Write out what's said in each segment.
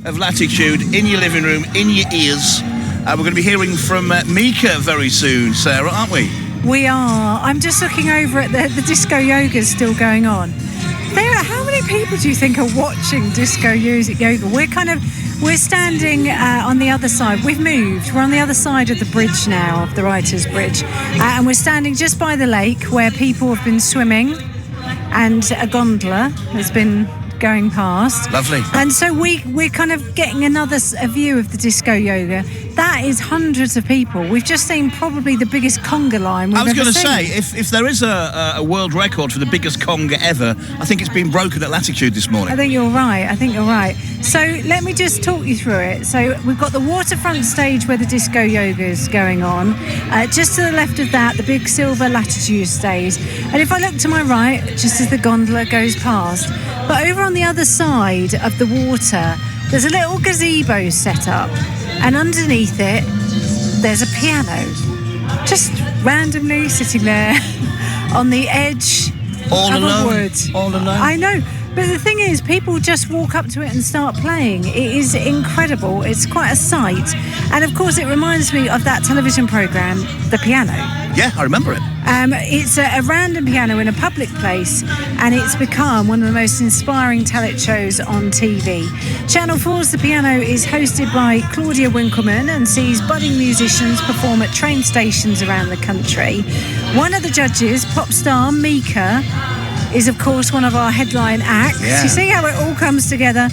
of Latitude in your living room, in your ears. We're going to be hearing from Mika very soon, Sarah, aren't we? We are. I'm just looking over at the disco yoga's still going on. How many people do you think are watching disco yoga? We're standing on the other side. We've moved. We're on the other side of the bridge now, of the Writers' Bridge. And we're standing just by the lake where people have been swimming and a gondola has been going past. Lovely. And so we're kind of getting a view of the disco yoga. That is hundreds of people. We've just seen probably the biggest conga line we've ever seen. I was going to say, if there is a world record for the biggest conga ever, I think it's been broken at Latitude this morning. I think you're right. So let me just talk you through it. So we've got the waterfront stage where the disco yoga is going on. Just to the left of that, the big silver Latitude stage. And if I look to my right, just as the gondola goes past, but over on the other side of the water, there's a little gazebo set up. And underneath it, there's a piano, just randomly sitting there on the edge of a wood. All alone. I know, but the thing is, people just walk up to it and start playing. It is incredible. It's quite a sight. And of course, it reminds me of that television programme, The Piano. Yeah, I remember it. It's a random piano in a public place, and it's become one of the most inspiring talent shows on TV. Channel 4's The Piano is hosted by Claudia Winkleman and sees budding musicians perform at train stations around the country. One of the judges, pop star Mika, is of course one of our headline acts. Yeah. You see how it all comes together?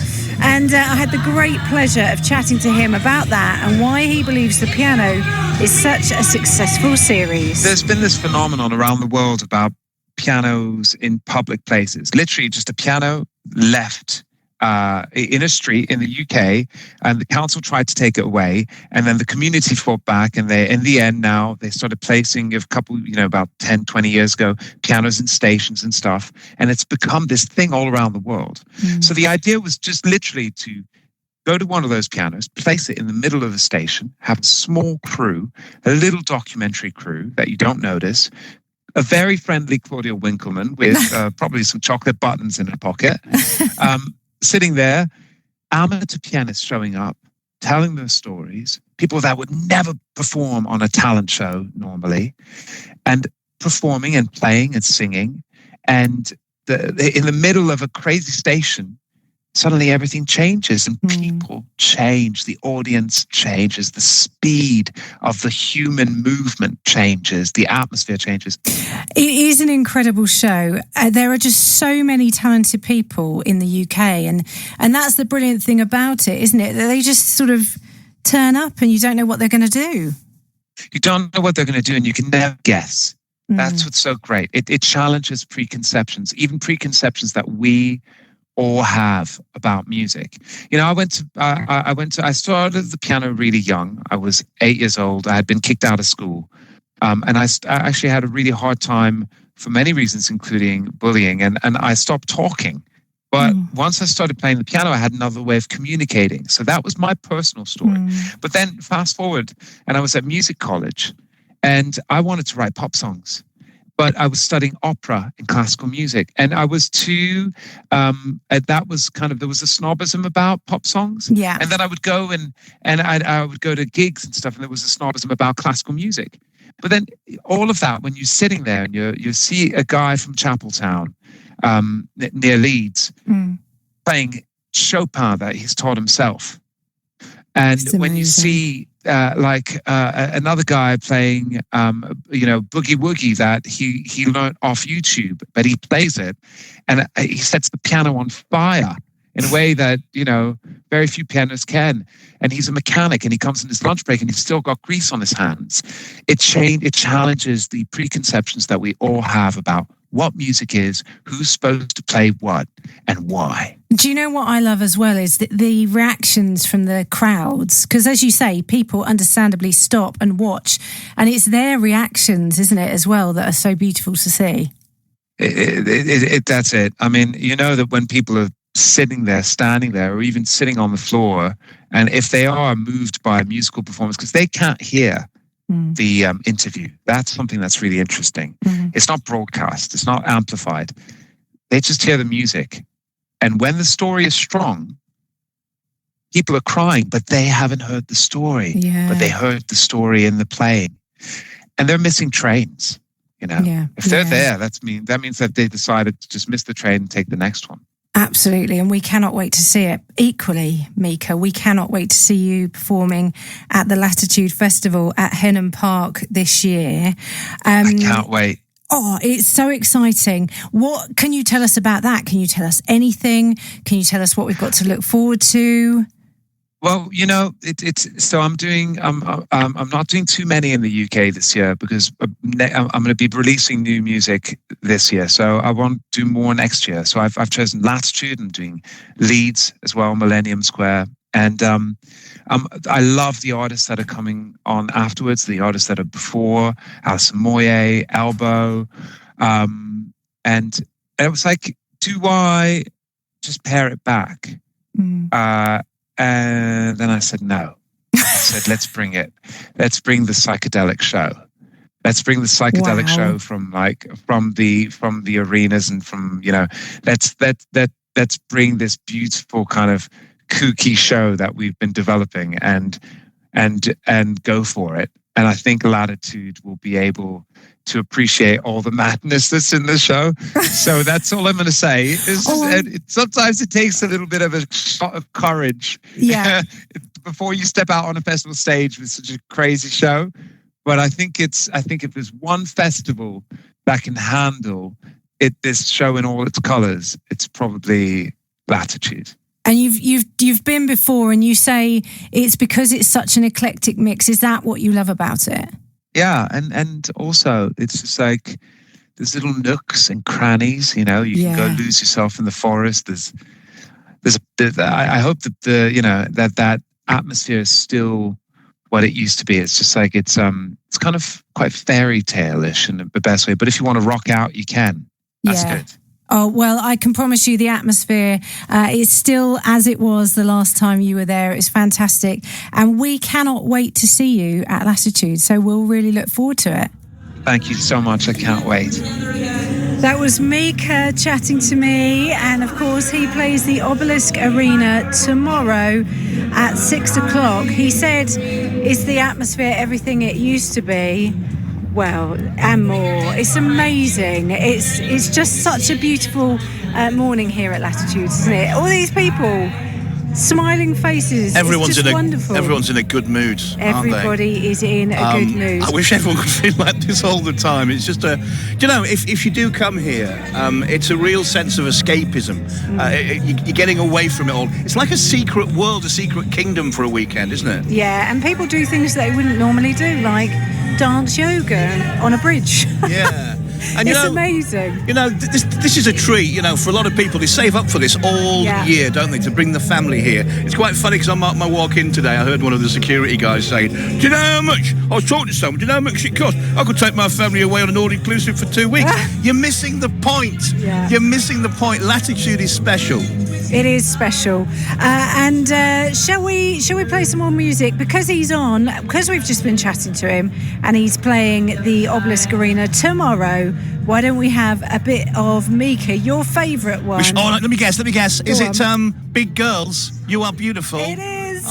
And I had the great pleasure of chatting to him about that and why he believes The Piano is such a successful series. There's been this phenomenon around the world about pianos in public places. Literally just a piano left in a street in the UK, and the council tried to take it away, and then the community fought back, and in the end now they started placing about 10, 20 years ago, pianos in stations and stuff, and it's become this thing all around the world. So the idea was just literally to go to one of those pianos, place it in the middle of the station, have a small crew, a little documentary crew that you don't notice, a very friendly Claudia Winkleman with probably some chocolate buttons in her pocket, sitting there, amateur pianists showing up, telling their stories, people that would never perform on a talent show normally, and performing and playing and singing. And in the middle of a crazy station, suddenly everything changes and people change, the audience changes, the speed of the human movement changes, the atmosphere changes. It is an incredible show. There are just so many talented people in the UK, and that's the brilliant thing about it, isn't it? That they just sort of turn up and you don't know what they're going to do. You don't know what they're going to do and you can never guess. That's what's so great. It challenges preconceptions, even preconceptions that we all have about music. I started the piano really young. I was 8 years old. I had been kicked out of school. And I actually had a really hard time for many reasons, including bullying. And I stopped talking. But once I started playing the piano, I had another way of communicating. So that was my personal story. But then fast forward, and I was at music college, and I wanted to write pop songs. But I was studying opera and classical music, and I was too. That was there was a snobism about pop songs. Yeah. And then I would go and I would go to gigs and stuff, and there was a snobism about classical music. But then all of that, when you're sitting there and you see a guy from Chapeltown, near Leeds, playing Chopin that he's taught himself, and when you see another guy playing, boogie woogie that he learned off YouTube, but he plays it, and he sets the piano on fire in a way that very few pianists can. And he's a mechanic, and he comes in his lunch break, and he's still got grease on his hands. It challenges the preconceptions that we all have about what music is, who's supposed to play what, and why. Do you know what I love as well is the reactions from the crowds? Because as you say, people understandably stop and watch, and it's their reactions, isn't it, as well, that are so beautiful to see. That's it. I mean, that when people are sitting there, standing there, or even sitting on the floor, and if they are moved by a musical performance, because they can't hear the interview. That's something that's really interesting. It's not broadcast. It's not amplified. They just hear the music. And when the story is strong, people are crying, but they haven't heard the story. Yeah. But they heard the story in the playing, and they're missing trains. You know, if they're there, that means that they decided to just miss the train and take the next one. Absolutely, and we cannot wait to see it. Equally, Mika, we cannot wait to see you performing at the Latitude Festival at Henham Park this year. I can't wait. Oh, it's so exciting. What can you tell us about that? Can you tell us anything? Can you tell us what we've got to look forward to? Well, you know, I'm not doing too many in the UK this year because I'm going to be releasing new music this year. So I won't do more next year. So I've chosen Latitude. I'm doing Leeds as well, Millennium Square. And I love the artists that are coming on afterwards, the artists that are before, Alison Moyet, Elbow. And it was like, do I just pare it back? And then I said, no. I said, let's bring it. Let's bring the psychedelic show. Let's bring the psychedelic show from the arenas and from, you know, let's bring this beautiful kind of kooky show that we've been developing and go for it. And I think Latitude will be able to appreciate all the madness that's in the show. So that's all I'm going to say. Sometimes it takes a little bit of a shot of courage before you step out on a festival stage with such a crazy show. But I think if there's one festival that can handle this show in all its colors, it's probably Latitude. And you've been before, and you say it's because it's such an eclectic mix. Is that what you love about it? Yeah, and also it's just like there's little nooks and crannies. You know, you can go lose yourself in the forest. I hope that that atmosphere is still what it used to be. It's just like it's kind of quite fairy tale-ish in the best way. But if you want to rock out, you can. That's good. Oh, well, I can promise you the atmosphere is still as it was the last time you were there. It's fantastic. And we cannot wait to see you at Latitude. So we'll really look forward to it. Thank you so much. I can't wait. That was Mika chatting to me. And of course, he plays the Obelisk Arena tomorrow at 6 o'clock. He said, is the atmosphere everything it used to be? Well, and more. It's amazing. It's just such a beautiful morning here at Latitude, isn't it? All these people, smiling faces. It's just wonderful. Everyone's in a good mood. Everybody is in a good mood. I wish everyone could feel like this all the time. It's just if you do come here, it's a real sense of escapism. You're getting away from it all. It's like a secret world, a secret kingdom for a weekend, isn't it? Yeah, and people do things they wouldn't normally do, like dance yoga on a bridge. Yeah. And it's amazing. You know, this is a treat, you know, for a lot of people. They save up for this all year, don't they, to bring the family here. It's quite funny because on my walk in today, I heard one of the security guys saying, do you know how much? I was talking to someone, do you know how much it costs? I could take my family away on an all-inclusive for 2 weeks. You're missing the point. Yeah. You're missing the point. Latitude is special. It is special. And shall we play some more music? Because we've just been chatting to him and he's playing the Obelisk Arena tomorrow, why don't we have a bit of Mika, your favourite one? Let me guess. Is it Big Girls, You Are Beautiful? It is.